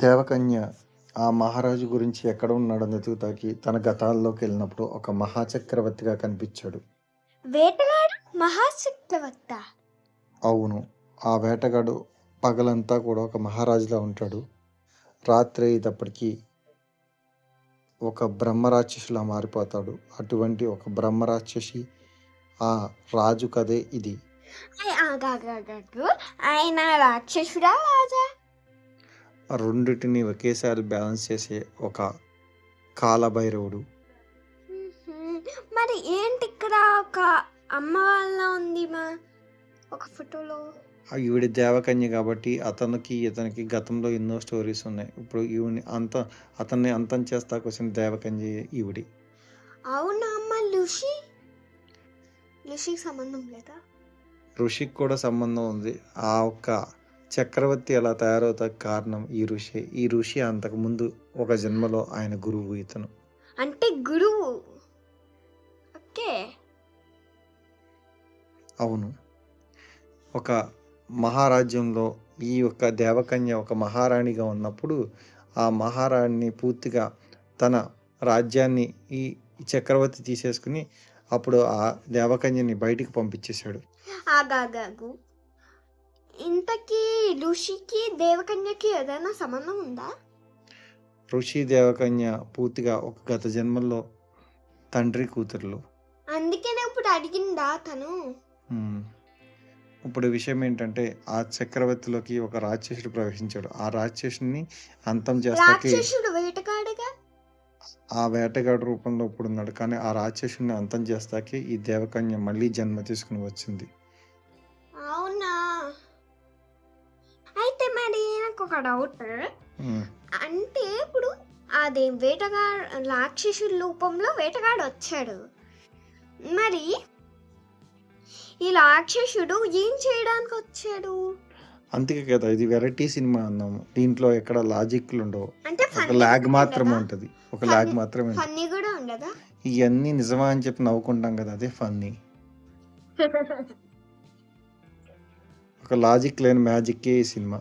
దేవకన్య ఆ మహారాజు గురించి ఎక్కడ ఉన్నాడో వెతుకుతాకి తన గతాల్లోకి వెళ్ళినప్పుడు ఒక మహాచక్రవర్తిగా కనిపించాడు. వేటగాడు మహాచక్రవర్త. అవును, ఆ వేటగాడు పగలంతా కూడా ఒక మహారాజులా ఉంటాడు. రాత్రి అయ్యేటప్పటికి ఒక బ్రహ్మరాక్షసులా మారిపోతాడు. అటువంటి ఒక బ్రహ్మరాక్షసి ఆ రాజు కథే ఇది. ఆగాగాగాగు. ఆయన రాక్షసుడా రాజా? ఆ రెండిటిని ఒకేసారి బ్యాలెన్స్ చేసే ఒక కాలభైరవుడు. మరి ఏంటి ఇక్కడ ఒక అమ్మ వాళ్ళ ఉంది మా ఒక ఫోటోలో? ఈవిడ దేవకన్య కాబట్టి ఇతనికి గతంలో ఎన్నో స్టోరీస్ ఉన్నాయి. ఇప్పుడు అతన్ని అంతం చేస్తాకు వచ్చిన దేవకన్య ఈవిడి. అవునా అమ్మ? ఋషికి సంబంధం లేదా? ఋషికి కూడా సంబంధం ఉంది. ఆ ఒక్క చక్రవర్తి ఎలా తయారవుతాకు కారణం ఈ ఋషి అంతకు ముందు ఒక జన్మలో ఆయన గురువు ఇతను. అంటే గురువు. ఓకే. అవును, ఒక మహారాజ్యంలో ఈ యొక్క దేవకన్య ఒక మహారాణిగా ఉన్నప్పుడు ఆ మహారాణిని పూర్తిగా తన రాజ్యాన్ని ఈ చక్రవర్తి తీసేసుకుని అప్పుడు ఆ దేవకన్యని బయటికి పంపించేశాడు. ఆగాగాగు. ఇంతకీ ఋషికి దేవకన్యకి ఏదైనా సంబంధం ఉందా? ఋషి దేవకన్య పూర్తిగా ఒక గత జన్మల్లో తండ్రి కూతురులు. అందుకనే ఇప్పుడు అడిగిందా తను? ఇప్పుడు విషయం ఏంటంటే ఆ చక్రవర్తిలోకి ఒక రాక్షసుడు ప్రవేశించాడు. ఆ రాక్షసుని అంతం చేస్తాకి రాక్షసుడు వేటగాడుగా. ఆ వేటగాడు రూపంలో ఇప్పుడు ఉన్నాడు. కానీ ఆ రాక్షసుని అంతం చేస్తాకి ఈ దేవకన్య మళ్ళీ జన్మ తీసుకుని వచ్చింది. అవునా? అయితే మరి నాకు ఒక డౌట్. అంటే ఇప్పుడు అదే వేటగాడు రాక్షసుడి రూపంలో వేటగాడు వచ్చాడు. మరి ఈ రాక్షసుడు ఏం చేయడానికి వచ్చాడు? అందుకే కదా ఇది వెరైటీ సినిమా అన్నాము. దీంట్లో ఎక్కడ లాజిక్లు ఉండవు. అంటే ఒక లాగ్ మాత్రమే ఉంటది. ఒక లాగ్ మాత్రమే. ఫన్నీ కూడా ఉండదా? ఇవన్నీ నిజమా అని చెప్పి నవ్వుకుంటాం కదా, అదే ఫన్నీ. ఒక లాజిక్ లేని మ్యాజిక్కే ఈ సినిమా.